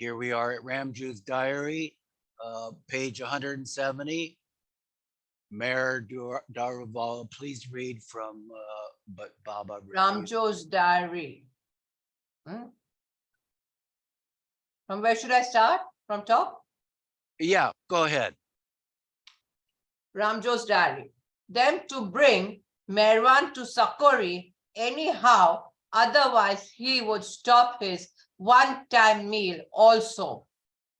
Here we are at Ramjoo's diary, page 170. Mayor Daruvala, please read from, but Baba. Ramjoo's diary. From where should I start? From top? Yeah, go ahead. Ramjoo's diary. Them to bring Merwan to Sakori anyhow, otherwise he would stop his one-time meal also.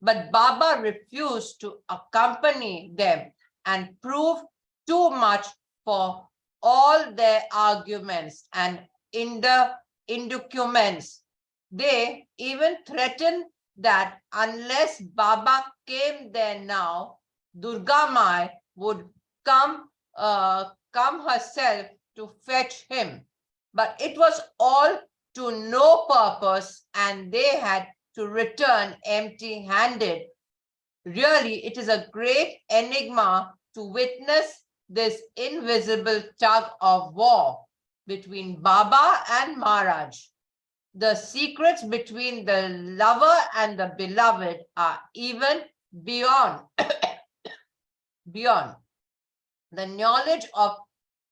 But Baba refused to accompany them and proved too much for all their arguments and indocuments. They even threatened that unless Baba came there now, Durga Mai would come herself to fetch him. But it was all to no purpose, and they had to return empty-handed. Really, it is a great enigma to witness this invisible tug of war between Baba and Maharaj. The secrets between the lover and the beloved are even beyond the knowledge of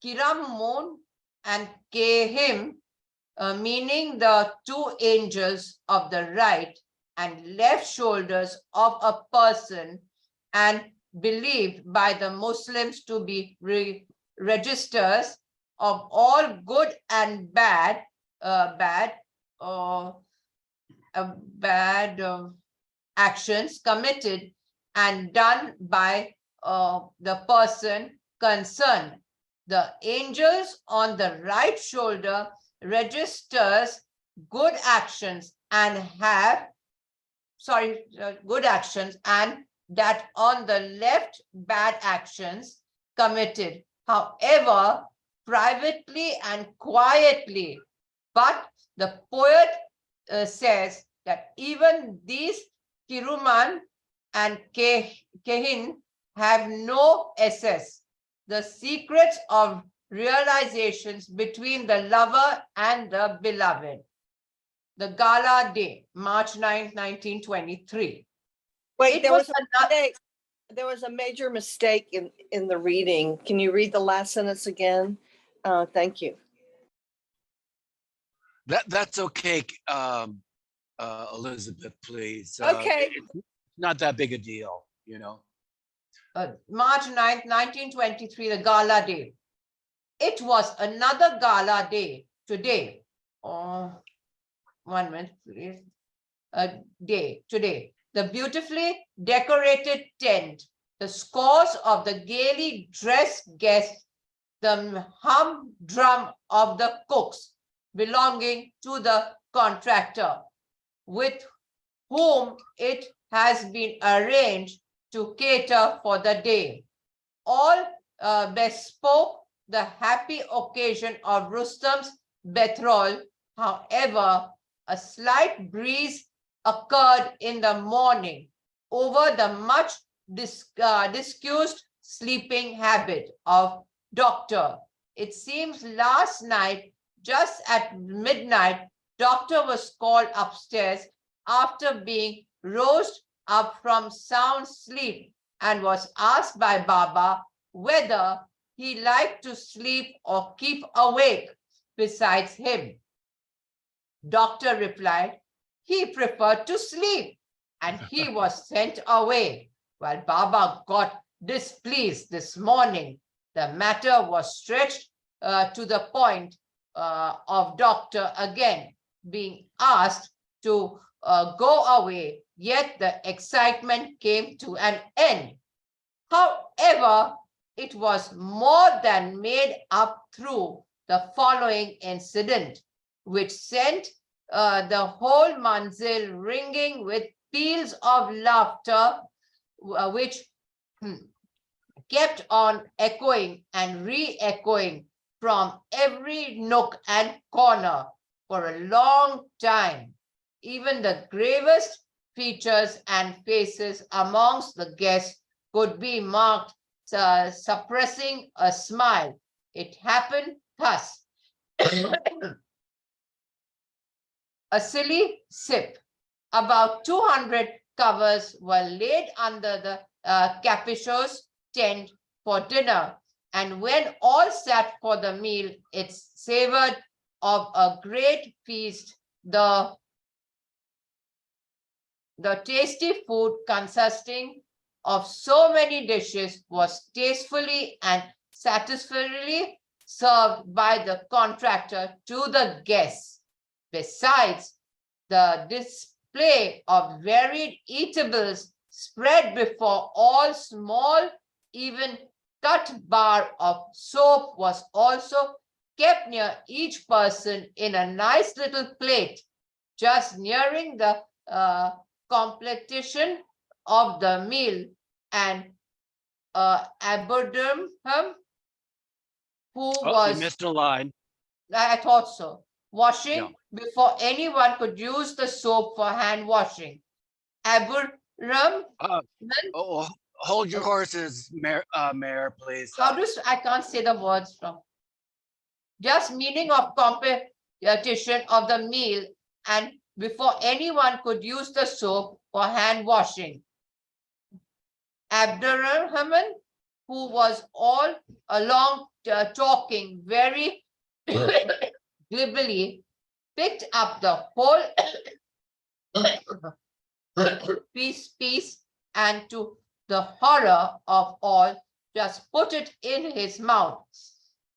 Kiram Moon and Kehim, meaning the two angels of the right and left shoulders of a person, and believed by the Muslims to be registers of all good and bad actions committed and done by the person concerned. The angels on the right shoulder registers good actions and good actions, and that on the left bad actions committed, however privately and quietly. But the poet says that even these Kiruman and Kehin have no essence. The secrets of realizations between the lover and the beloved. The Gala Day, March 9, 1923. Wait, there was a major mistake in the reading. Can you read the last sentence again? Thank you. That's okay, Elizabeth, please. Okay. It's not that big a deal, you know. March 9th, 1923, the Gala Day. It was another gala day today. Oh, 1 minute, please. Today. The beautifully decorated tent, the scores of the gaily dressed guests, the humdrum of the cooks belonging to the contractor, with whom it has been arranged to cater for the day. All bespoke the happy occasion of Rustam's betrothal. However, a slight breeze occurred in the morning over the much discussed sleeping habit of Doctor. It seems last night, just at midnight, Doctor was called upstairs after being roused up from sound sleep and was asked by Baba whether he liked to sleep or keep awake besides him. Doctor replied he preferred to sleep, and he was sent away. While Baba got displeased this morning, the matter was stretched to the point of Doctor again being asked to go away, yet the excitement came to an end. However, it was more than made up through the following incident, which sent the whole manzil ringing with peals of laughter, which kept on echoing and re-echoing from every nook and corner for a long time. Even the gravest features and faces amongst the guests could be marked suppressing a smile. It happened thus. A silly sip. About 200 covers were laid under the capricious tent for dinner, and when all sat for the meal, it savored of a great feast. The tasty food consisting of so many dishes was tastefully and satisfactorily served by the contractor to the guests. Besides, the display of varied eatables spread before all, small, even cut bar of soap was also kept near each person in a nice little plate, just nearing the completion of the meal. And Abraham, who Oh, you was, missed a line. I thought so, washing Yeah. before anyone could use the soap for hand washing. Abraham, Oh, hold your horses, Mayor, please. I can't say the words from. Just meaning of competition of the meal and before anyone could use the soap for hand washing. Abdurrahman, who was all along talking very glibly, picked up the whole piece and to the horror of all, just put it in his mouth.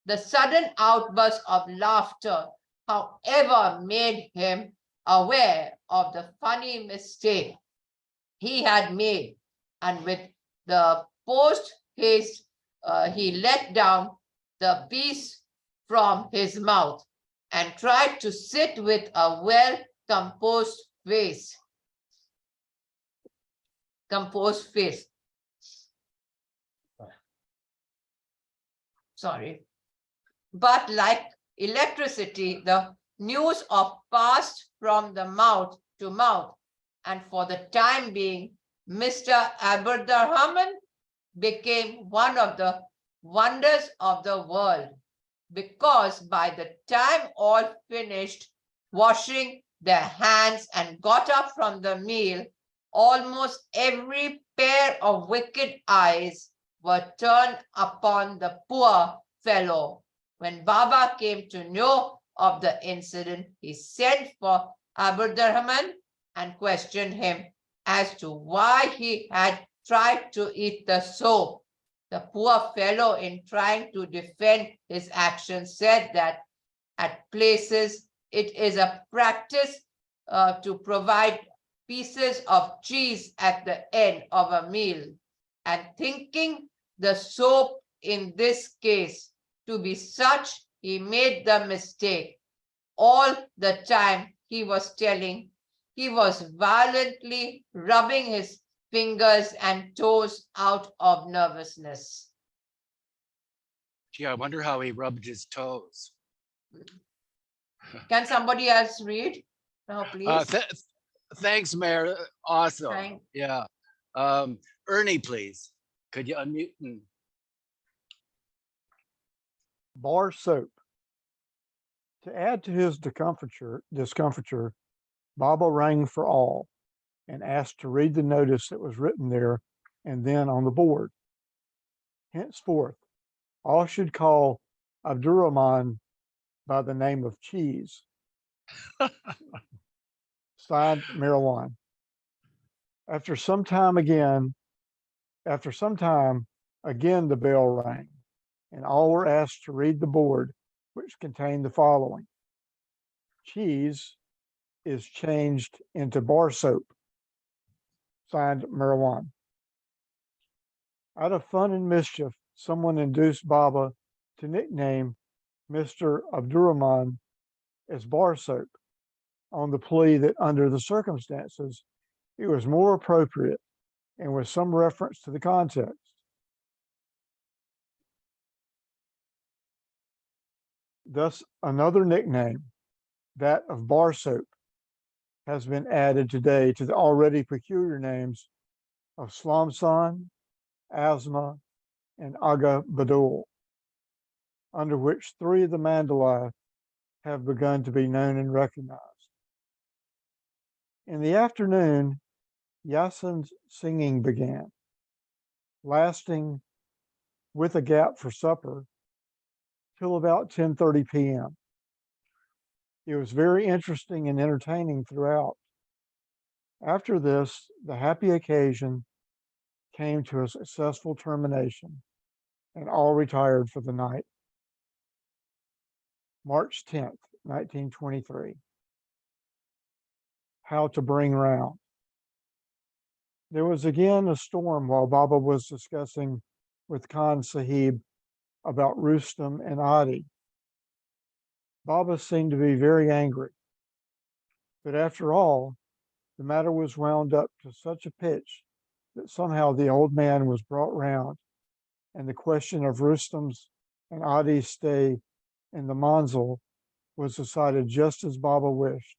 The sudden outburst of laughter, however, made him aware of the funny mistake he had made, and with the post haste, he let down the piece from his mouth and tried to sit with a well composed face. Sorry. But like electricity, the news of passed from the mouth to mouth, and for the time being, Mr. Abdurrahman became one of the wonders of the world, because by the time all finished washing their hands and got up from the meal, almost every pair of wicked eyes were turned upon the poor fellow. When Baba came to know of the incident, he sent for Abdurrahman and questioned him as to why he had tried to eat the soap. The poor fellow, in trying to defend his action, said that at places it is a practice to provide pieces of cheese at the end of a meal, and thinking the soap in this case to be such, he made the mistake. All the time he was telling, he was violently rubbing his fingers and toes out of nervousness. Gee, I wonder how he rubbed his toes. Can somebody else read? No, please. Thanks, Mayor. Awesome. Thank- Yeah. Ernie, please. Could you unmute? Bar soap. To add to his discomfiture, Baba rang for all and asked to read the notice that was written there and then on the board. Henceforth, all should call Abdurrahman by the name of Cheese. Signed, Marwan. After some time, again, the bell rang, and all were asked to read the board, which contained the following: Cheese is changed into bar soap. Signed, Marwan. Out of fun and mischief, someone induced Baba to nickname Mr. Abdurrahman as bar soap, on the plea that under the circumstances, it was more appropriate and with some reference to the context. Thus, another nickname, that of bar soap, has been added today to the already peculiar names of Slamsan, Asma, and Aga Badul, under which three of the Mandalay have begun to be known and recognized. In the afternoon, Yasin's singing began, lasting with a gap for supper till about 10:30 p.m. It was very interesting and entertaining throughout. After this, the happy occasion came to a successful termination, and all retired for the night. March 10th, 1923. How to bring round. There was again a storm while Baba was discussing with Khan Sahib about Rustam and Adi. Baba seemed to be very angry, but after all, the matter was wound up to such a pitch that somehow the old man was brought round, and the question of Rustam's and Adi's stay in the Manzil was decided just as Baba wished.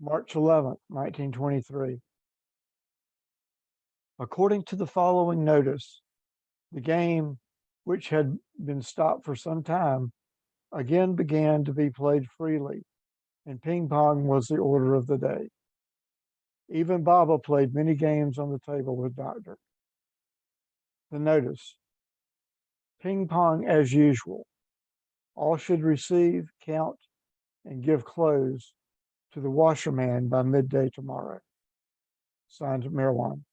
March 11th, 1923. According to the following notice, the game, which had been stopped for some time, again began to be played freely, and ping pong was the order of the day. Even Baba played many games on the table with Doctor. The notice: ping pong as usual. All should receive, count, and give clothes to the washerman by midday tomorrow. Signed, Mirwan.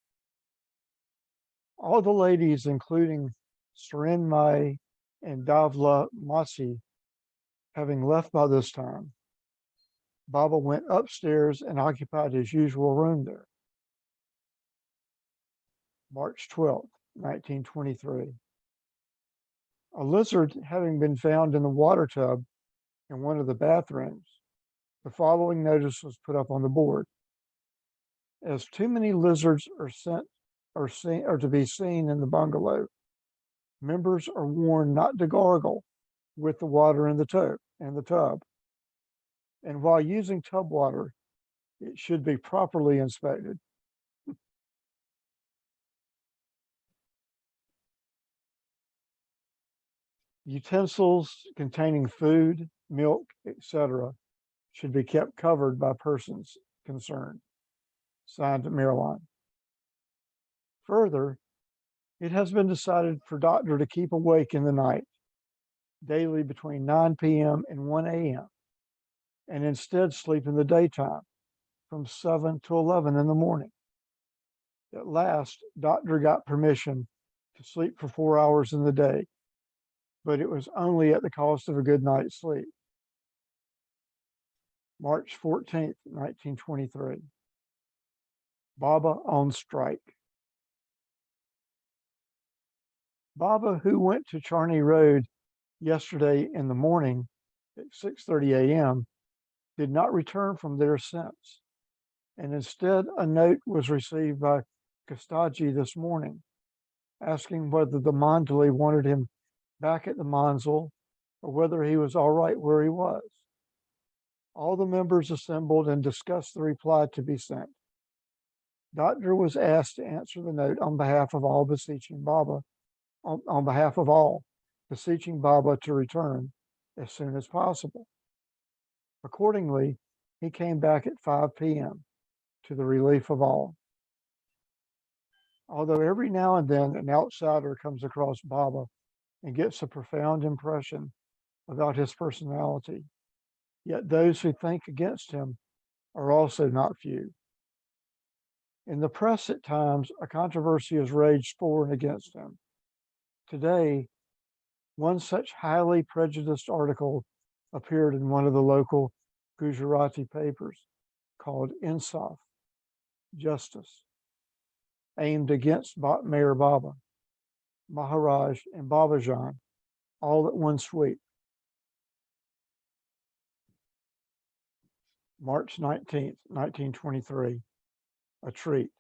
All the ladies, including Seren Mai and Davla Masi, having left by this time, Baba went upstairs and occupied his usual room there. March 12th, 1923. A lizard having been found in the water tub in one of the bathrooms, the following notice was put up on the board. As too many lizards are to be seen in the bungalow, members are warned not to gargle with the water in the tub. And while using tub water, it should be properly inspected. Utensils containing food, milk, etc., should be kept covered by persons concerned. Signed, Mirwan. Further, it has been decided for Doctor to keep awake in the night, daily between 9 p.m. and 1 a.m., and instead sleep in the daytime from 7 to 11 in the morning. At last, Doctor got permission to sleep for 4 hours in the day, but it was only at the cost of a good night's sleep. March 14th, 1923. Baba on strike. Baba, who went to Charney Road yesterday in the morning at 6:30 a.m., did not return from there since, and instead a note was received by Kastaji this morning, asking whether the Mandali wanted him back at the Manzil or whether he was all right where he was. All the members assembled and discussed the reply to be sent. Doctor was asked to answer the note on behalf of all beseeching Baba, on behalf of all beseeching Baba to return as soon as possible. Accordingly, he came back at 5 p.m. to the relief of all. Although every now and then an outsider comes across Baba and gets a profound impression about his personality, yet those who think against him are also not few. In the press at times, a controversy has raged for and against him. Today, one such highly prejudiced article appeared in one of the local Gujarati papers called Insaf, Justice, aimed against Mayor Baba, Maharaj, and Babajan, all at one sweep. March 19th, 1923, a treat.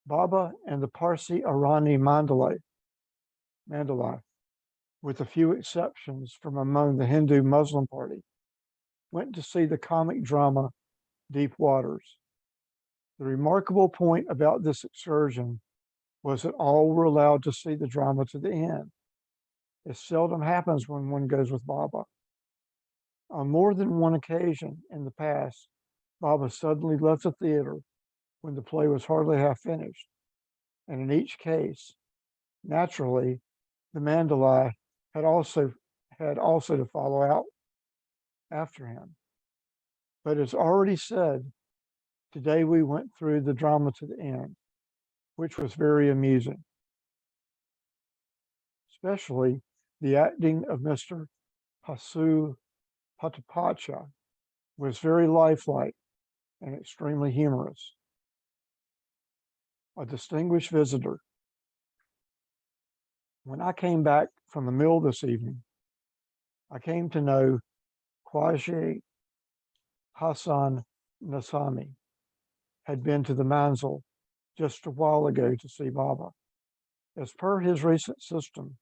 Baba and the Parsi Arani Mandalay, with a few exceptions from among the Hindu Muslim party, went to see the comic drama Deep Waters. The remarkable point about this excursion was that all were allowed to see the drama to the end. It seldom happens when one goes with Baba. On more than one occasion in the past, Baba suddenly left the theater when the play was hardly half finished, and in each case, naturally, the Mandalay had also to follow out after him. But as already said, today we went through the drama to the end, which was very amusing, especially the acting of Mr. Hasu Patapacha was very lifelike and extremely humorous. A distinguished visitor. When I came back from the mill this evening, I came to know Khwaja Hassan Nasami had been to the Manzil just a while ago to see Baba. As per his recent system,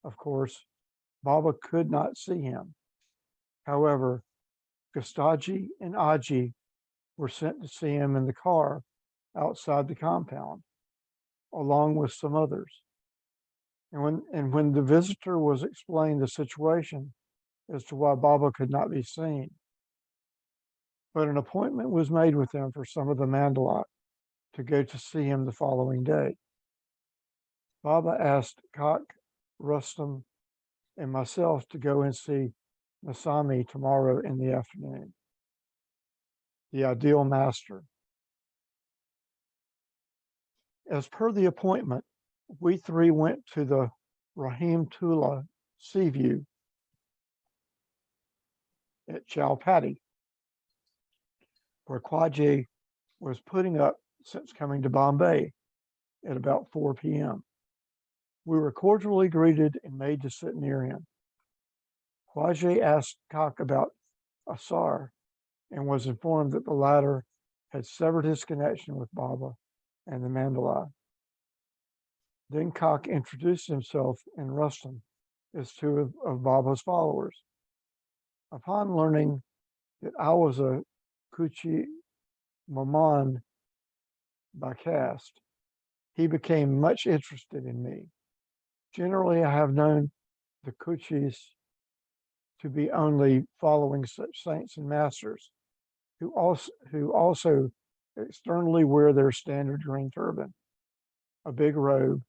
of course, Baba could not see him. However, Gustaji and Aji were sent to see him in the car outside the compound, along with some others. And when the visitor was explained the situation as to why Baba could not be seen, but an appointment was made with him for some of the Mandalot to go to see him the following day. Baba asked Kak, Rustam, and myself to go and see Nasami tomorrow in the afternoon. The ideal master. As per the appointment, we three went to the Rahim Tula Sea View at Chowpatty, where Khwaja was putting up since coming to Bombay at about 4 p.m. We were cordially greeted and made to sit near him. Khwaja asked Kak about Asar and was informed that the latter had severed his connection with Baba and the Mandalay. Then Kak introduced himself and Rustam as two of Baba's followers. Upon learning that I was a Kuchi Maman by caste, he became much interested in me. Generally, I have known the Kuchis to be only following such saints and masters who also externally wear their standard green turban, a big robe,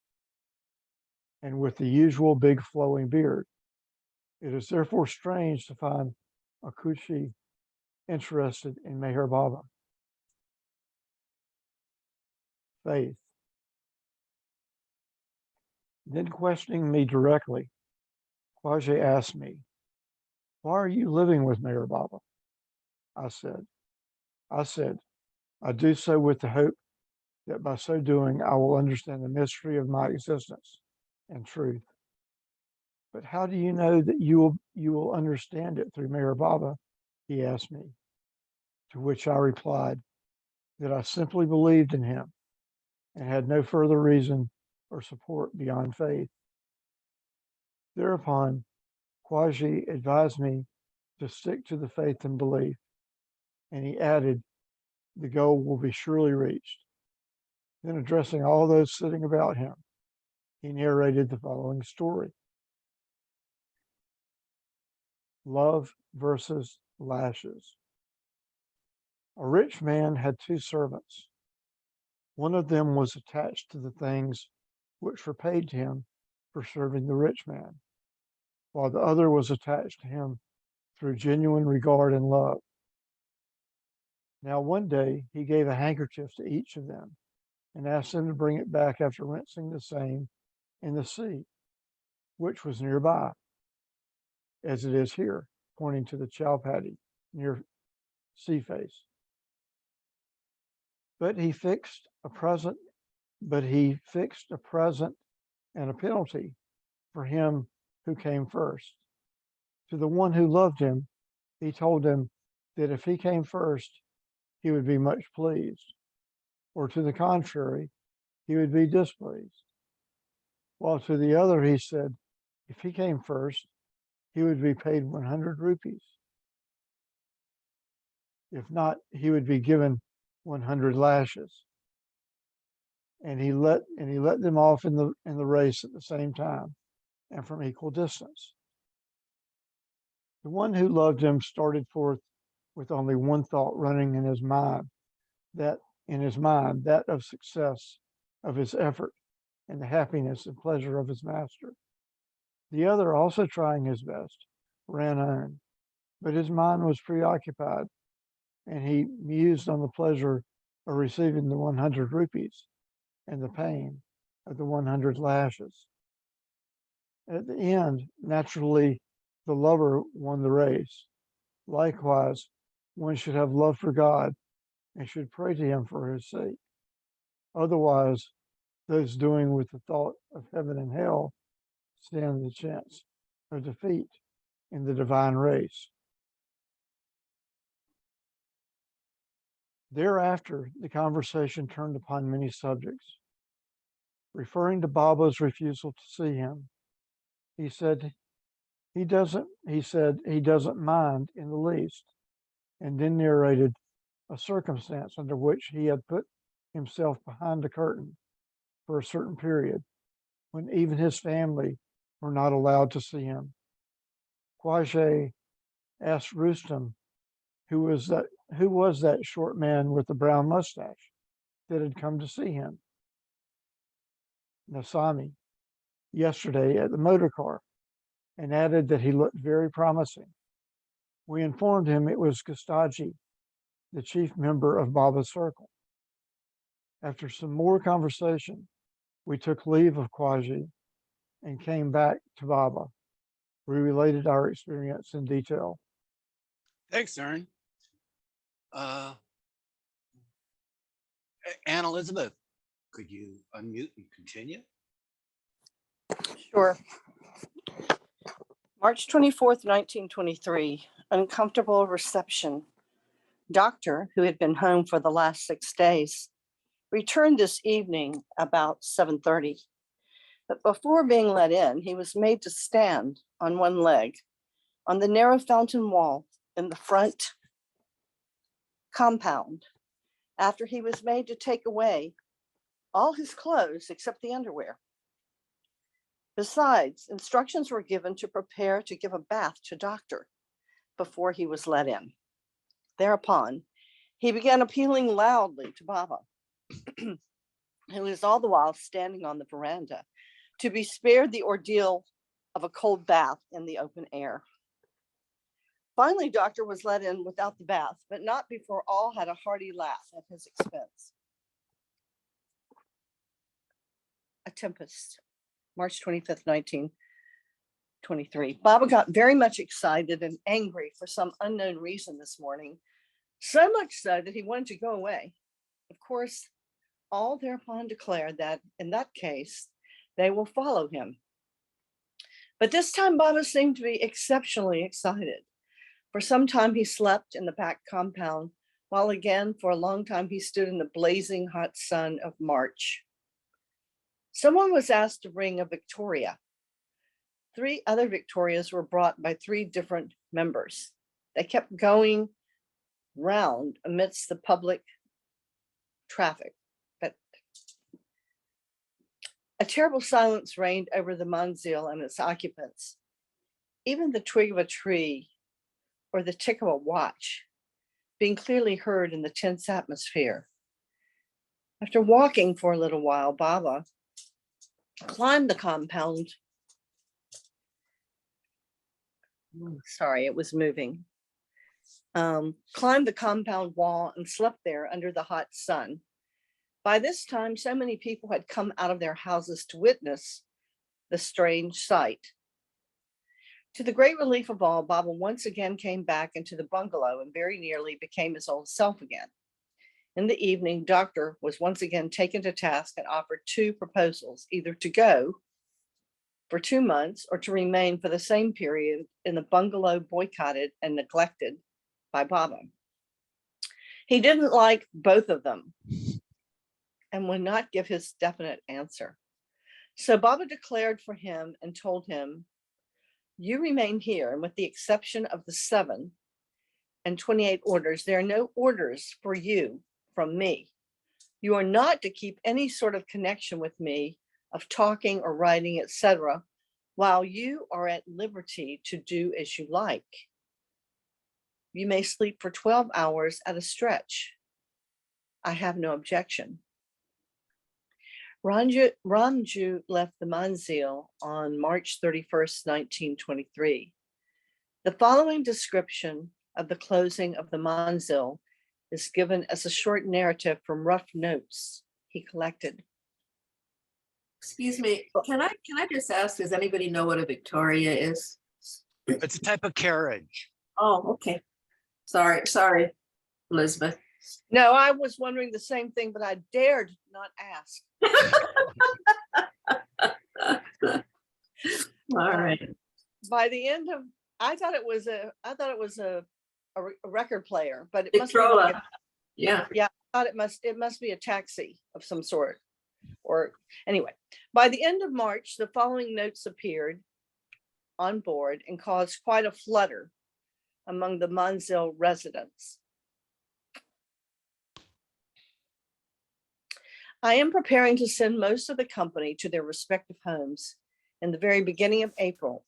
and with the usual big flowing beard. It is therefore strange to find a Kuchi interested in Meher Baba. Faith. Then questioning me directly, Khwaja asked me, "Why are you living with Meher Baba?" I said, I do so with the hope that by so doing, I will understand the mystery of my existence and truth. But how do you know that you will understand it through Meher Baba? He asked me, to which I replied that I simply believed in him and had no further reason or support beyond faith. Thereupon, Khwaja advised me to stick to the faith and belief, and he added, the goal will be surely reached. Then addressing all those sitting about him, he narrated the following story. Love versus lashes. A rich man had two servants. One of them was attached to the things which were paid to him for serving the rich man, while the other was attached to him through genuine regard and love. Now one day he gave a handkerchief to each of them and asked them to bring it back after rinsing the same in the sea, which was nearby, as it is here, pointing to the Chowpatty near sea face. But he fixed a present and a penalty for him who came first. To the one who loved him, he told him that if he came first, he would be much pleased, or to the contrary, he would be displeased. While to the other, he said, if he came first, he would be paid 100 rupees. If not, he would be given 100 lashes. And he let them off in the race at the same time and from equal distance. The one who loved him started forth with only one thought running in his mind, that of success, of his effort, and the happiness and pleasure of his master. The other, also trying his best, ran on, but his mind was preoccupied, and he mused on the pleasure of receiving the 100 rupees and the pain of the 100 lashes. At the end, naturally, the lover won the race. Likewise, one should have love for God and should pray to him for his sake. Otherwise, those doing with the thought of heaven and hell stand the chance of defeat in the divine race. Thereafter, the conversation turned upon many subjects. Referring to Baba's refusal to see him, he said he doesn't mind in the least, and then narrated a circumstance under which he had put himself behind the curtain for a certain period, when even his family were not allowed to see him. Khwaja asked Rustam, who was that short man with the brown mustache that had come to see him? Nasami, yesterday at the motor car, and added that he looked very promising. We informed him it was Gustaji, the chief member of Baba's circle. After some more conversation, we took leave of Khwaja and came back to Baba. We related our experience in detail. Thanks, Ern. Anne Elizabeth, could you unmute and continue? Sure. March 24th, 1923, uncomfortable reception. Doctor, who had been home for the last 6 days, returned this evening about 7:30. But before being let in, he was made to stand on one leg on the narrow fountain wall in the front compound, after he was made to take away all his clothes except the underwear. Besides, instructions were given to prepare to give a bath to Doctor before he was let in. Thereupon, he began appealing loudly to Baba, who was all the while standing on the veranda, to be spared the ordeal of a cold bath in the open air. Finally, Doctor was let in without the bath, but not before all had a hearty laugh at his expense. A Tempest, March 25th, 1923. Baba got very much excited and angry for some unknown reason this morning, so much so that he wanted to go away. Of course, all thereupon declared that in that case, they will follow him. But this time, Baba seemed to be exceptionally excited. For some time, he slept in the back compound, while again, for a long time, he stood in the blazing hot sun of March. Someone was asked to bring a Victoria. 3 other Victorias were brought by 3 different members. They kept going round amidst the public traffic. But a terrible silence reigned over the manzil and its occupants. Even the twig of a tree or the tick of a watch being clearly heard in the tense atmosphere. After walking for a little while, Baba climbed the compound. Sorry, it was moving. Climbed the compound wall and slept there under the hot sun. By this time, so many people had come out of their houses to witness the strange sight. To the great relief of all, Baba once again came back into the bungalow and very nearly became his old self again. In the evening, Doctor was once again taken to task and offered 2 proposals, either to go for 2 months or to remain for the same period in the bungalow boycotted and neglected by Baba. He didn't like both of them and would not give his definite answer. So Baba declared for him and told him, "You remain here, and with the exception of the 7 and 28 orders, there are no orders for you from me. You are not to keep any sort of connection with me of talking or writing, etc., while you are at liberty to do as you like. You may sleep for 12 hours at a stretch. I have no objection. Ramjoo left the Manzil on March 31st, 1923. The following description of the closing of the Manzil is given as a short narrative from rough notes he collected. Excuse me, can I just ask, does anybody know what a Victoria is? It's a type of carriage. Oh, okay. Sorry, Elizabeth. No, I was wondering the same thing, but I dared not ask. All right. By the end of, I thought it was a record player, but it must be like Victrola. Yeah. I thought it must be a taxi of some sort. Or anyway, by the end of March, the following notes appeared on board and caused quite a flutter among the Manzil residents. I am preparing to send most of the company to their respective homes in the very beginning of April,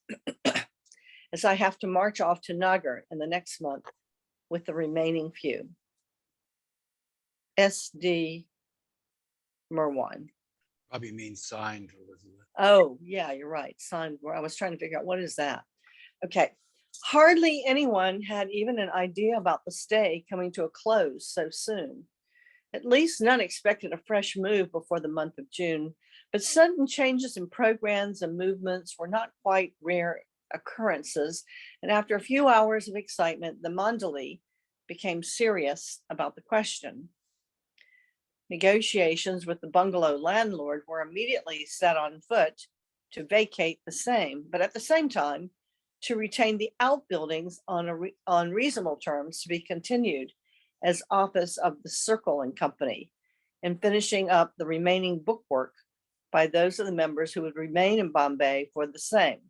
as I have to march off to Nagar in the next month with the remaining few. S.D. Merwan. Probably means signed, Elizabeth. Oh, yeah, you're right. Signed. I was trying to figure out what is that. Okay. Hardly anyone had even an idea about the stay coming to a close so soon. At least none expected a fresh move before the month of June, but sudden changes in programs and movements were not quite rare occurrences. And after a few hours of excitement, the Mandali became serious about the question. Negotiations with the bungalow landlord were immediately set on foot to vacate the same, but at the same time, to retain the outbuildings on reasonable terms to be continued as office of the Circle and Company, and finishing up the remaining bookwork by those of the members who would remain in Bombay for the same.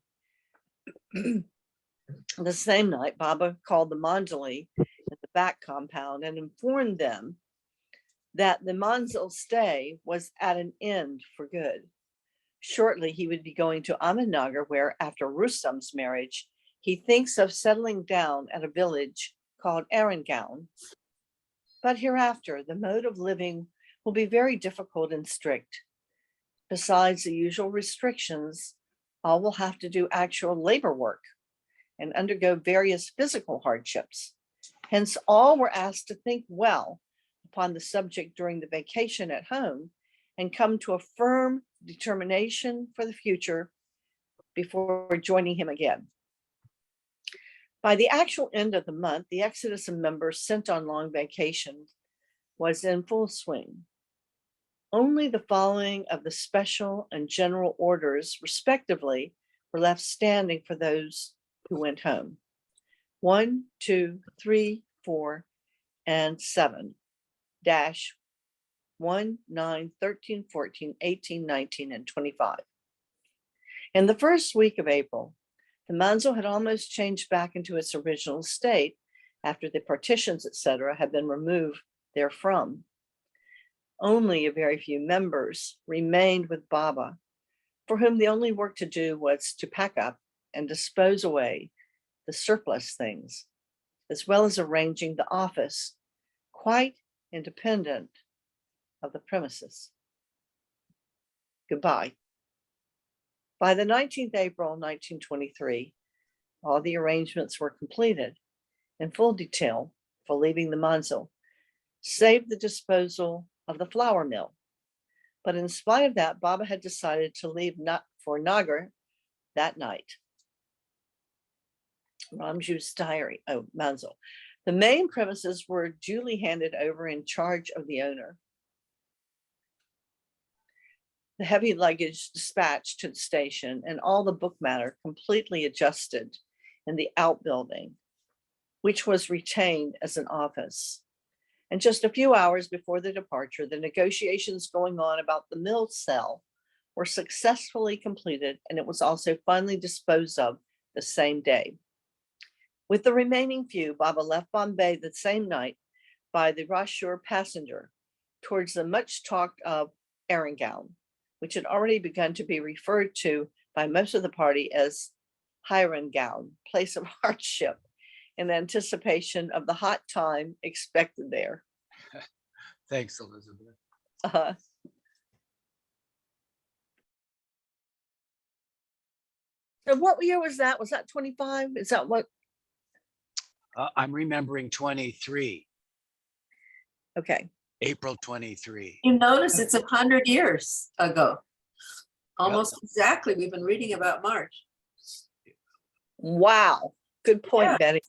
The same night, Baba called the Manjali at the back compound and informed them that the Manzil stay was at an end for good. Shortly, he would be going to Ahmednagar, where, after Rustam's marriage, he thinks of settling down at a village called Arangaon. But hereafter, the mode of living will be very difficult and strict. Besides the usual restrictions, all will have to do actual labor work and undergo various physical hardships. Hence, all were asked to think well upon the subject during the vacation at home and come to a firm determination for the future before joining him again. By the actual end of the month, the exodus of members sent on long vacation was in full swing. Only the following of the special and general orders, respectively, were left standing for those who went home. 1, 2, 3, 4, and 7 dash 1, 9, 13, 14, 18, 19, and 25. In the first week of April, the Manzil had almost changed back into its original state after the partitions, etc., had been removed therefrom. Only a very few members remained with Baba, for whom the only work to do was to pack up and dispose away the surplus things, as well as arranging the office, quite independent of the premises. Goodbye. By the 19th April, 1923, all the arrangements were completed in full detail for leaving the Manzil, save the disposal of the flour mill. But in spite of that, Baba had decided to leave for Nagar that night. Ramjoo's diary, Manzil. The main premises were duly handed over in charge of the owner. The heavy luggage dispatched to the station and all the book matter completely adjusted in the outbuilding, which was retained as an office. And just a few hours before the departure, the negotiations going on about the mill cell were successfully completed, and it was also finally disposed of the same day. With the remaining few, Baba left Bombay the same night by the Rashur passenger towards the much talked of Arangaon, which had already begun to be referred to by most of the party as Heirengaun, place of hardship, in anticipation of the hot time expected there. Thanks, Elizabeth. Uh, So what year was that? Was that 25? Is that what? I'm remembering 23, Okay. April 23. You notice it's 100 years ago. Almost exactly. We've been reading about March. Wow. Good point, Yeah. Betty.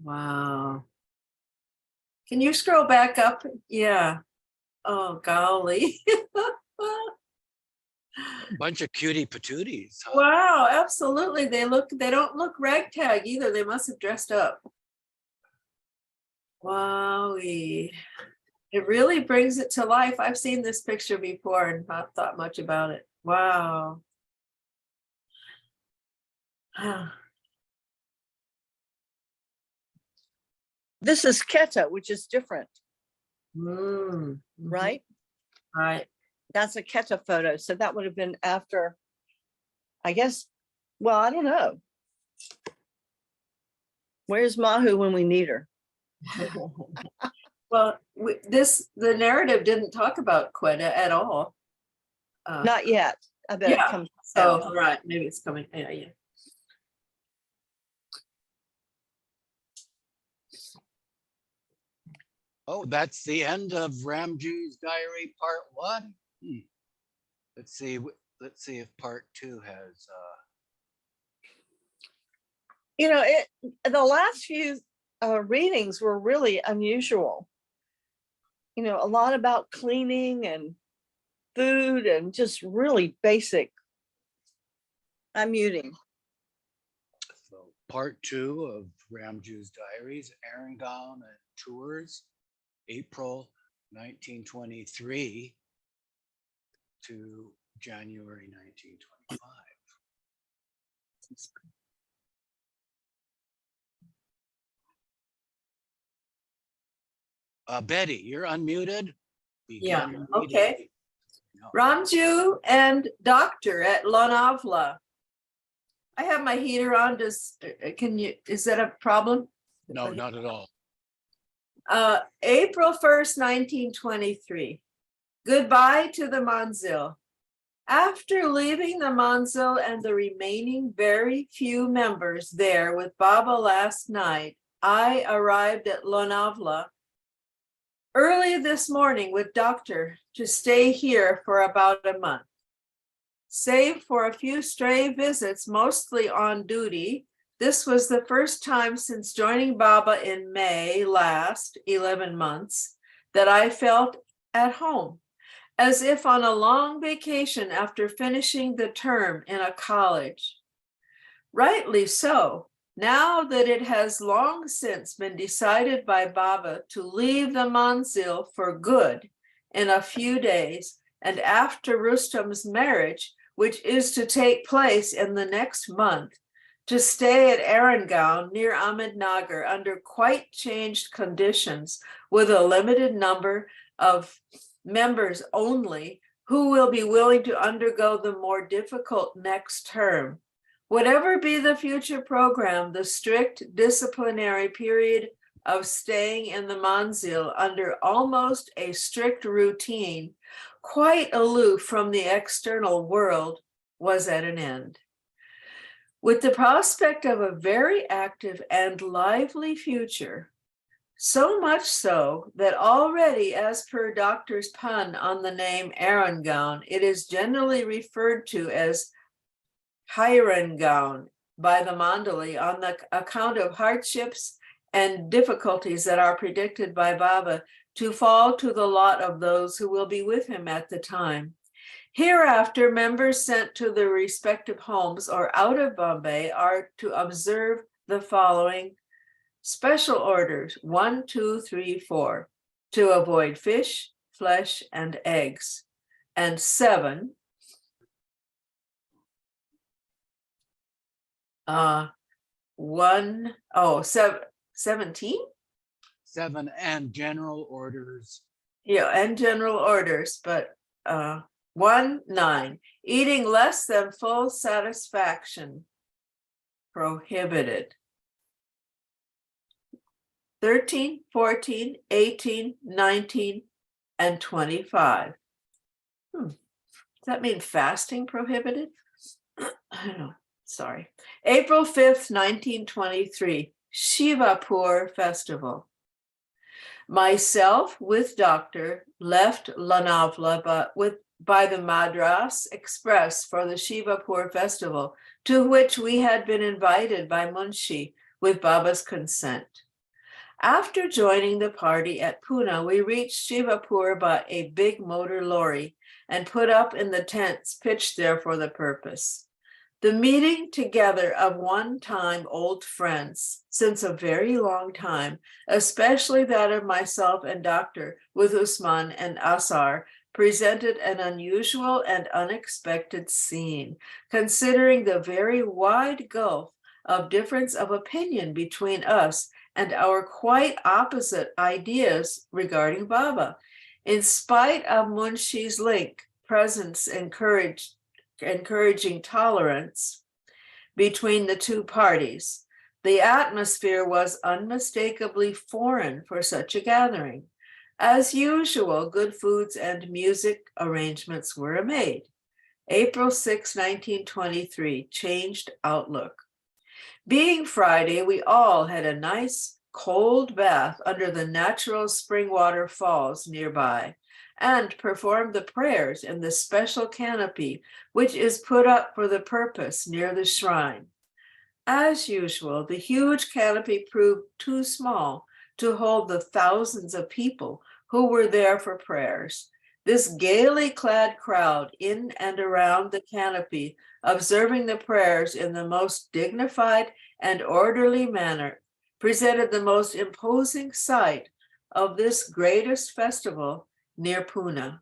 Wow. Can you scroll back up? Yeah. Oh, golly. Bunch of cutie patooties. Huh? Wow, absolutely. They don't look ragtag either. They must have dressed up. Wowie. It really brings it to life. I've seen this picture before and not thought much about it. Wow. This is Keta, which is different, Mm, right? right. That's a Keta photo. So that would have been after, I guess, well, I don't know. Where's Mahu when we need her? Well, the narrative didn't talk about Quetta at all. Not yet. I bet it Yeah. comes So, out. right, maybe it's coming. Yeah, yeah. Oh, that's the end of Ramjoo's Diary Part 1. Let's see. Let's see if Part 2 has. You know, the last few readings were really unusual. You know, a lot about cleaning and food and just really basic. I'm muting. So Part 2 of Ramjoo's Diaries, Arrangown and Tours, April 1923 to January 1925. Betty, you're unmuted. Yeah, Begin reading. okay. No. Ramjoo and Doctor at Lonavala. I have my heater on. Is that a problem? No, not at all. April 1st, 1923. Goodbye to the Manzil. After leaving the Manzil and the remaining very few members there with Baba last night, I arrived at Lonavala early this morning with Doctor to stay here for about a month. Save for a few stray visits, mostly on duty, this was the first time since joining Baba in May last, 11 months, that I felt at home, as if on a long vacation after finishing the term in a college. Rightly so, now that it has long since been decided by Baba to leave the Manzil for good in a few days, and after Rustam's marriage, which is to take place in the next month, to stay at Arrangown near Ahmednagar under quite changed conditions with a limited number of members only who will be willing to undergo the more difficult next term. Whatever be the future program, the strict disciplinary period of staying in the Manzil under almost a strict routine, quite aloof from the external world, was at an end. With the prospect of a very active and lively future, so much so that already, as per Doctor's pun on the name Arrangown, it is generally referred to as Heirengaun by the Mandali on the account of hardships and difficulties that are predicted by Baba to fall to the lot of those who will be with him at the time. Hereafter, members sent to their respective homes or out of Bombay are to observe the following special orders: 1, 2, 3, 4, to avoid fish, flesh, and eggs, and 7, 17? 7 and general orders. Yeah, and general orders, but 1-9, eating less than full satisfaction, prohibited. 13, 14, 18, 19, and 25. Does that mean fasting prohibited? I don't know. Sorry. April 5th, 1923, Shivapur Festival. Myself with doctor left Lonavala by the Madras Express for the Shivapur Festival, to which we had been invited by Munshi with Baba's consent. After joining the party at Pune, we reached Shivapur by a big motor lorry and put up in the tents pitched there for the purpose. The meeting together of one-time old friends since a very long time, especially that of myself and Doctor with Usman and Asar, presented an unusual and unexpected scene, considering the very wide gulf of difference of opinion between us and our quite opposite ideas regarding Baba. In spite of Munshi's presence encouraging tolerance between the two parties, the atmosphere was unmistakably foreign for such a gathering. As usual, good foods and music arrangements were made. April 6, 1923, changed outlook. Being Friday, we all had a nice cold bath under the natural spring water falls nearby and performed the prayers in the special canopy, which is put up for the purpose near the shrine. As usual, the huge canopy proved too small to hold the thousands of people who were there for prayers. This gaily clad crowd in and around the canopy, observing the prayers in the most dignified and orderly manner, presented the most imposing sight of this greatest festival near Pune.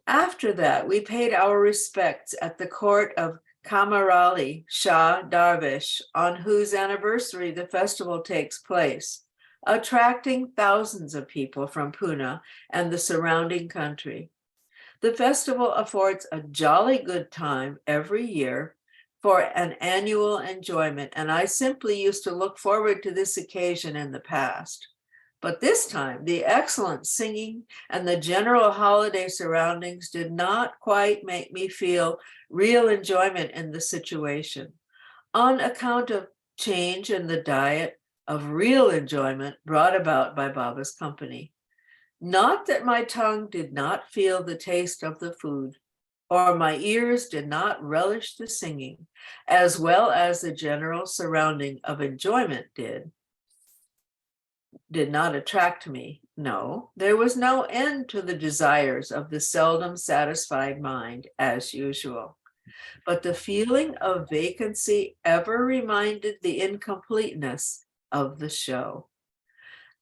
After that, we paid our respects at the court of Kamarali Shah Darvish, on whose anniversary the festival takes place, attracting thousands of people from Pune and the surrounding country. The festival affords a jolly good time every year for an annual enjoyment, and I simply used to look forward to this occasion in the past. But this time, the excellent singing and the general holiday surroundings did not quite make me feel real enjoyment in the situation, on account of change in the diet of real enjoyment brought about by Baba's company. Not that my tongue did not feel the taste of the food, or my ears did not relish the singing, as well as the general surrounding of enjoyment did not attract me. No, there was no end to the desires of the seldom satisfied mind, as usual. But the feeling of vacancy ever reminded the incompleteness of the show.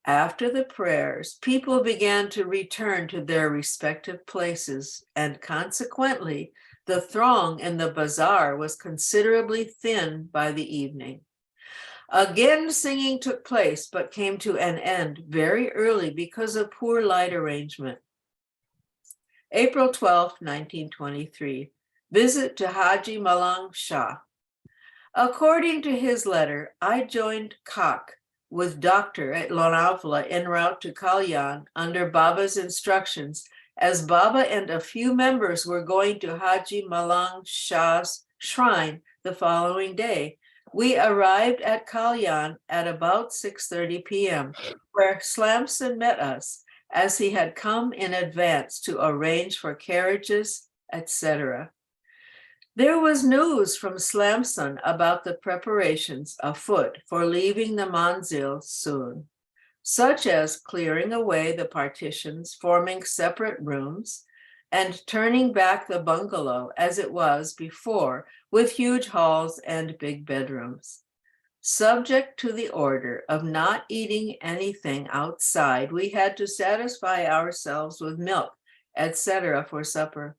After the prayers, people began to return to their respective places, and consequently, the throng in the bazaar was considerably thinned by the evening. Again, singing took place, but came to an end very early because of poor light arrangement. April 12, 1923, visit to Haji Malang Shah. According to his letter, I joined Kak with Doctor at Lonavala en route to Kalyan under Baba's instructions, as Baba and a few members were going to Haji Malang Shah's shrine the following day. We arrived at Kalyan at about 6:30 p.m., where Slamson met us, as he had come in advance to arrange for carriages, etc. There was news from Slamson about the preparations afoot for leaving the Manzil soon, such as clearing away the partitions, forming separate rooms, and turning back the bungalow as it was before, with huge halls and big bedrooms. Subject to the order of not eating anything outside, we had to satisfy ourselves with milk, etc. for supper,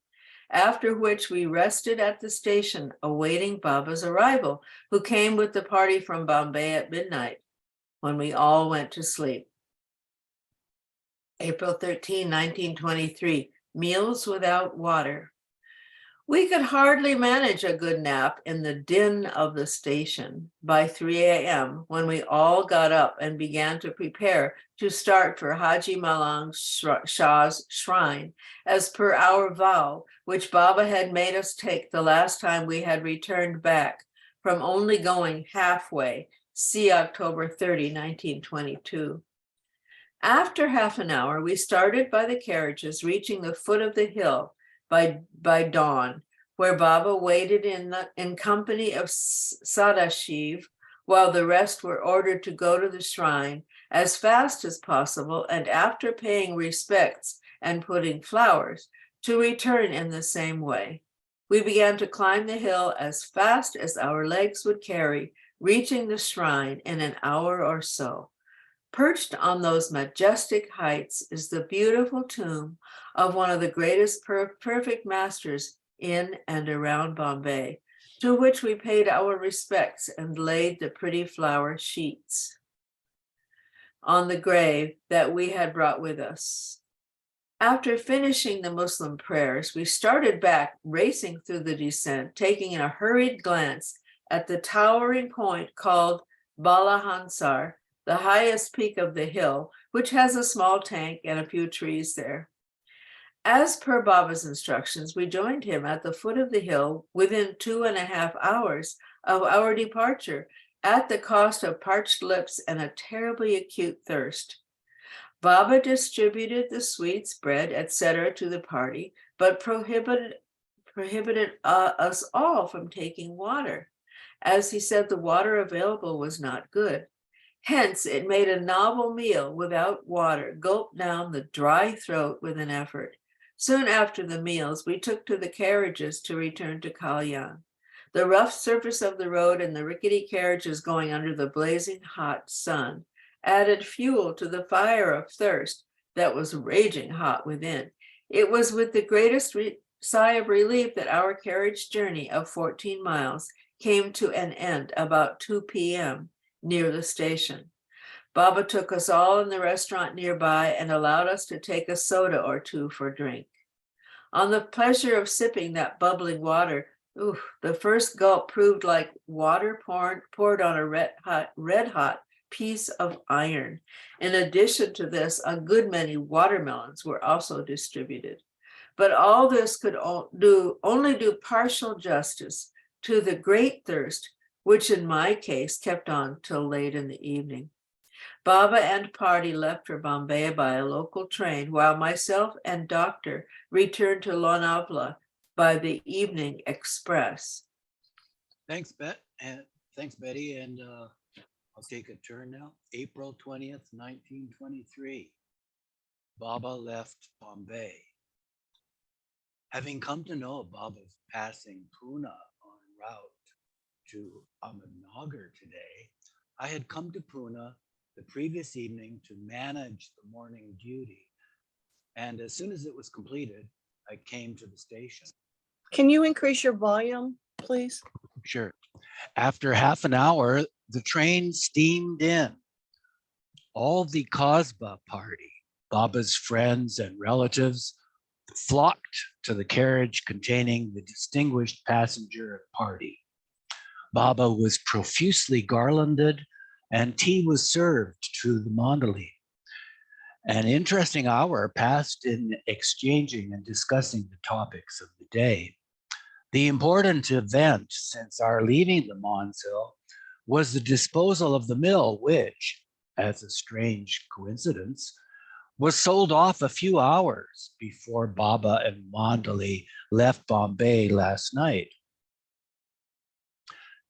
after which we rested at the station awaiting Baba's arrival, who came with the party from Bombay at midnight, when we all went to sleep. April 13, 1923, meals without water. We could hardly manage a good nap in the din of the station by 3 a.m. when we all got up and began to prepare to start for Haji Malang Shah's shrine, as per our vow, which Baba had made us take the last time we had returned back from only going halfway. See October 30, 1922. After half an hour, we started by the carriages, reaching the foot of the hill by dawn, where Baba waited in company of Sadashiv, while the rest were ordered to go to the shrine as fast as possible, and after paying respects and putting flowers, to return in the same way. We began to climb the hill as fast as our legs would carry, reaching the shrine in an hour or so. Perched on those majestic heights is the beautiful tomb of one of the greatest perfect masters in and around Bombay, to which we paid our respects and laid the pretty flower sheets on the grave that we had brought with us. After finishing the Muslim prayers, we started back, racing through the descent, taking a hurried glance at the towering point called Bala Hansar, the highest peak of the hill, which has a small tank and a few trees there. As per Baba's instructions, we joined him at the foot of the hill within 2.5 hours of our departure, at the cost of parched lips and a terribly acute thirst. Baba distributed the sweets, bread, etc. to the party, but prohibited us all from taking water, as he said the water available was not good. Hence, it made a novel meal without water, gulped down the dry throat with an effort. Soon after the meals, we took to the carriages to return to Kalyan. The rough surface of the road and the rickety carriages going under the blazing hot sun added fuel to the fire of thirst that was raging hot within. It was with the greatest sigh of relief that our carriage journey of 14 miles came to an end about 2 p.m. near the station. Baba took us all in the restaurant nearby and allowed us to take a soda or two for drink. On the pleasure of sipping that bubbling water, the first gulp proved like water poured on a red hot piece of iron. In addition to this, a good many watermelons were also distributed. But all this could only do partial justice to the great thirst, which in my case kept on till late in the evening. Baba and party left for Bombay by a local train, while myself and Doctor returned to Lonavala by the evening express. Thanks, thanks, Betty. And I'll take a turn now. April 20th, 1923. Baba left Bombay. Having come to know of Baba's passing Pune en route to Ahmednagar today, I had come to Pune the previous evening to manage the morning duty. And as soon as it was completed, I came to the station. Can you increase your volume, please? Sure. After half an hour, the train steamed in. All the Kasbah party, Baba's friends and relatives, flocked to the carriage containing the distinguished passenger party. Baba was profusely garlanded and tea was served to the mandali. An interesting hour passed in exchanging and discussing the topics of the day. The important event since our leaving the Monzil was the disposal of the mill, which, as a strange coincidence, was sold off a few hours before Baba and Mandali left Bombay last night.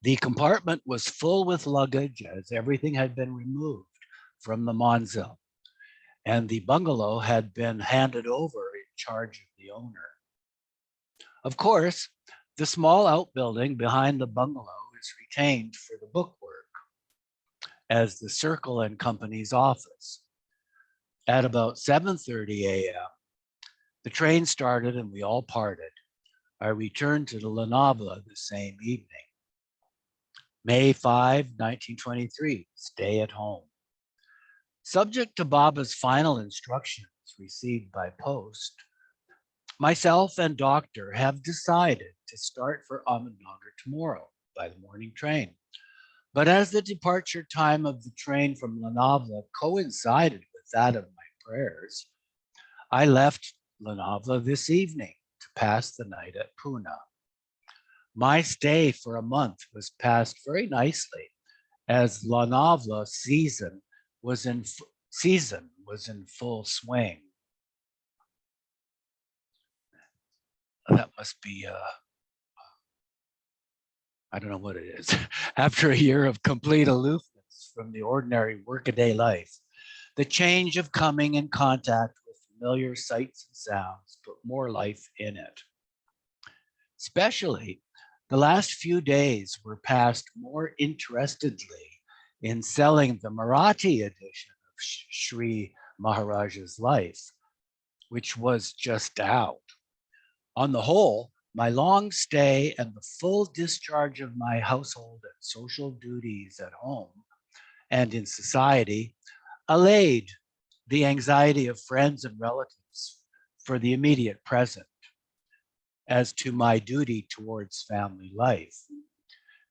The compartment was full with luggage as everything had been removed from the Monzil, and the bungalow had been handed over in charge of the owner. Of course, the small outbuilding behind the bungalow is retained for the bookwork as the Circle and Company's office. At about 7:30 a.m., the train started and we all parted. I returned to the Lonavala the same evening. May 5, 1923, stay at home. Subject to Baba's final instruction received by post, myself and Doctor have decided to start for Ahmednagar tomorrow by the morning train. But as the departure time of the train from Lonavala coincided with that of my prayers, I left Lonavala this evening to pass the night at Pune. My stay for a month was passed very nicely, as Lonavala season was in full swing. That must be I don't know what it is. After a year of complete aloofness from the ordinary workaday life, the change of coming in contact with familiar sights and sounds put more life in it. Especially, the last few days were passed more interestedly in selling the Marathi edition of Sri Maharaj's life, which was just out. On the whole, my long stay and the full discharge of my household and social duties at home and in society allayed the anxiety of friends and relatives for the immediate present. As to my duty towards family life,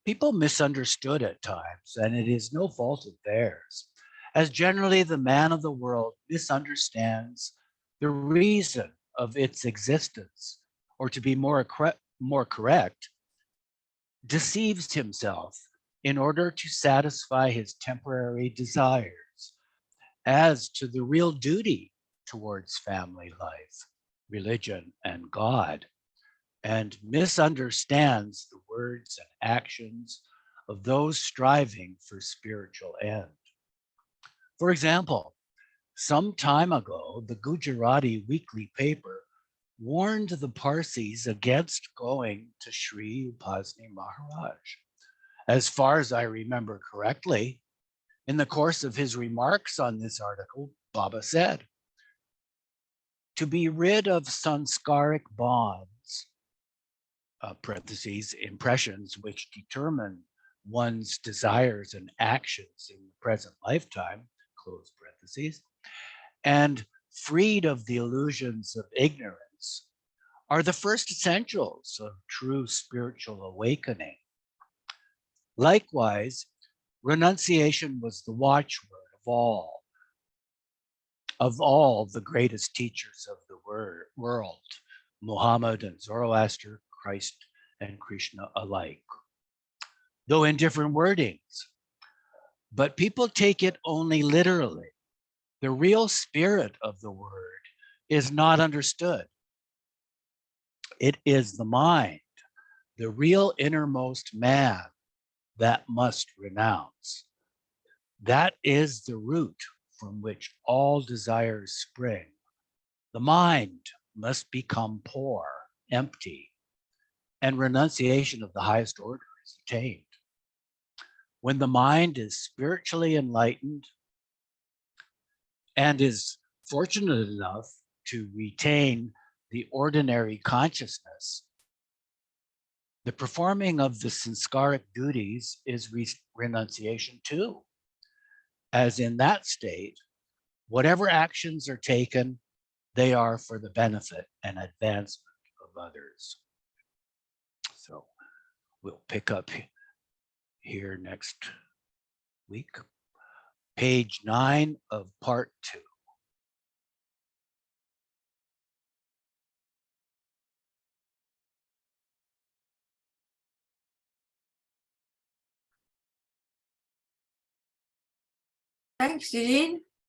people misunderstood at times, and it is no fault of theirs, as generally the man of the world misunderstands the reason of its existence, or to be more correct, deceives himself in order to satisfy his temporary desires as to the real duty towards family life, religion, and God, and misunderstands the words and actions of those striving for spiritual end. For example, some time ago, the Gujarati weekly paper warned the Parsis against going to Sri Upasni Maharaj. As far as I remember correctly, in the course of his remarks on this article, Baba said, to be rid of sanskaric bonds, parentheses, impressions which determine one's desires and actions in the present lifetime, close parentheses, and freed of the illusions of ignorance are the first essentials of true spiritual awakening. Likewise, renunciation was the watchword of all the greatest teachers of the world, Muhammad and Zoroaster, Christ and Krishna alike, though in different wordings. But people take it only literally. The real spirit of the word is not understood. It is the mind, the real innermost man, that must renounce. That is the root from which all desires spring. The mind must become poor, empty, and renunciation of the highest order is attained. When the mind is spiritually enlightened and is fortunate enough to retain the ordinary consciousness, the performing of the sanskaric duties is renunciation too, as in that state, whatever actions are taken, they are for the benefit and advancement of others. So we'll pick up here next week, page 9 of part 2. Thanks, Eugene.